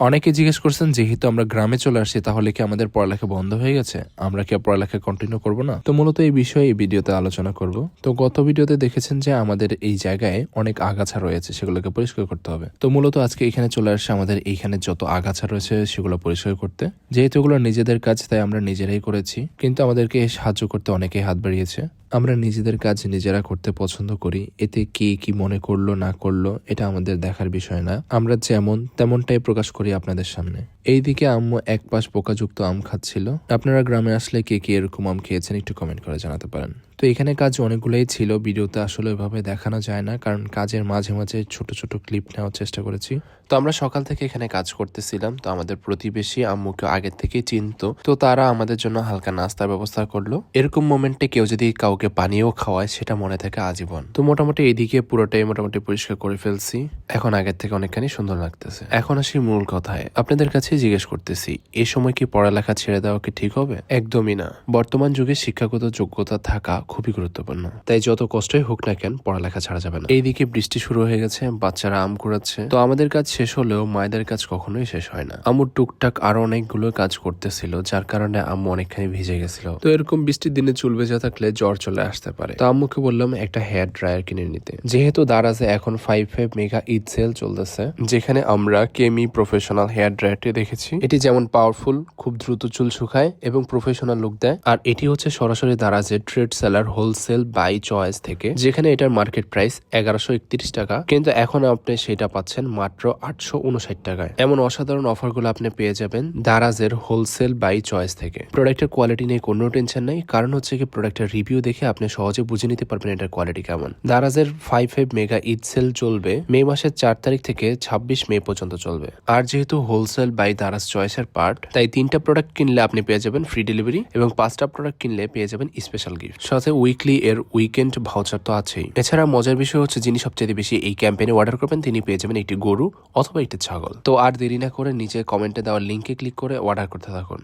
অনেকে জিজ্ঞেস করছেন যেহেতু আমরা গ্রামে চলে আসছি তাহলে কি আমাদের পড়ালেখা বন্ধ হয়ে গেছে, আমরা কি পড়ালেখা কন্টিনিউ করব না? তো মূলত এই বিষয়ে এই ভিডিওতে আলোচনা করব। তো গত ভিডিওতে দেখেছেন যে আমাদের এই জায়গায় অনেক আগাছা রয়েছে, সেগুলোকে পরিষ্কার করতে হবে। তো মূলত আজকে এখানে চলে আসছে আমাদের এইখানে যত আগাছা রয়েছে সেগুলো পরিষ্কার করতে। যেহেতু এগুলো নিজেদের কাজ তাই আমরা নিজেরাই করেছি, কিন্তু আমাদেরকে সাহায্য করতে অনেকেই হাত বাড়িয়েছে। আমরা নিজেদের কাজ নিজেরা করতে পছন্দ করি, এতে কে কি মনে করলো না করলো এটা আমাদের দেখার বিষয় না। আমরা যেমন তেমনটাই প্রকাশ করি আপনাদের সামনে। এইদিকে আম্মু এক পাশ পোকাযুক্ত আম খাচ্ছিল। আপনারা গ্রামে আসলে কে কে এরকম আম খেয়েছেন একটু কমেন্ট করে জানাতে পারেন। তো এখানে কাজ অনেকগুলোই ছিল, ভিডিওতে আসলে ওইভাবে দেখানো যায় না কারণ কাজের মাঝে মাঝে ছোট ছোট ক্লিপ নেওয়ার চেষ্টা করেছি। তো আমরা সকাল থেকে এখানে কাজ করতেছিলাম। তো আমাদের প্রতিবেশী আম্মুকে আগের থেকেই চিনতো, তো তারা আমাদের জন্য হালকা নাস্তার ব্যবস্থা করলো। এরকম মোমেন্টে কেউ যদি কাউকে পানিও খাওয়ায় সেটা মনে থাকে আজীবন। তো মোটামুটি এদিকে পুরোটাই মোটামুটি পরিষ্কার করে ফেলছি, এখন আগের থেকে অনেকখানি সুন্দর লাগতেছে। এখন আসি মূল কথায়, আপনাদের কাছে জিজ্ঞেস করতেছি, এই সময় কি পড়ালেখা ছেড়ে দেওয়া কি ঠিক হবে? একদমই না। বর্তমান যুগে শিক্ষাগত যোগ্যতা থাকা খুবই গুরুত্বপূর্ণ, তাই যত কষ্টই হোক না কেন পড়ালেখা ছাড়া যাবে না। এইদিকে বৃষ্টি শুরু হয়ে গেছে, বাচ্চারা আম কুড়াচ্ছে। তো আমাদের কাজ শেষ হলেও মায়েদের কাজ কখনোই শেষ হয় না। আম্মু টুকটাক আরো অনেকগুলো কাজ করতেছিল, যার কারণে আম্মু অনেকখানি ভিজে গেছিল। তো এরকম বৃষ্টির দিনে চুল ভেজা থাকলে জ্বর চলে আসতে পারে। তো আম্মুকে বললাম একটা হেয়ার ড্রায়ার কিনে নিতে, যেহেতু দারাজে এখন 5/5 মেগা ঈদ সেল চলতেছে, যেখানে আমরা কেমি প্রফেশনাল হেয়ার ড্রায়ারটি দেখেছি। এটি যেমন পাওয়ারফুল, খুব দ্রুত চুল শুকায় এবং প্রফেশনাল লুক দেয়। আর এটি হচ্ছে সরাসরি দারাজের trade seller wholesale by choice থেকে, যেখানে এটার মার্কেট প্রাইস 1131 টাকা, কিন্তু এখন আপনি সেটা পাচ্ছেন মাত্র 859 টাকায়। এমন অসাধারণ অফারগুলো আপনি পেয়ে যাবেন দারাজের হোলসেল বাই চয়েস থেকে। প্রোডাক্টের কোয়ালিটি নিয়ে কোনো টেনশন নেই, কারণ হচ্ছে কি প্রোডাক্টের রিভিউ দেখে আপনি সহজে বুঝে নিতে পারবেন এটার কোয়ালিটি কেমন। দারাজের 5/5 মেগা ঈদ সেল চলবে মে মাসের 4 তারিখ থেকে 26 মে পর্যন্ত চলবে। আর যেহেতু হোলসেল বাই দারাজ চয়েসের পার্ট, তাই 3টা প্রোডাক্ট কিনলে আপনি পেয়ে যাবেন ফ্রি ডেলিভারি এবং 5টা প্রোডাক্ট কিনলে পেয়ে যাবেন স্পেশাল গিফট, সাথে উইকলি এর উইকেন্ড ভাউচার তো আছেই। এছাড়া মজার বিষয় হচ্ছে যিনি সবচেয়ে বেশি এই ক্যাম্পেইনে অর্ডার করবেন তিনি পেয়ে যাবেন একটি গরু অথবা একটি ছাগল। তো আর দেরি না করে নিচে কমেন্টে দেওয়া লিঙ্কে ক্লিক করে অর্ডার করতে থাকুন।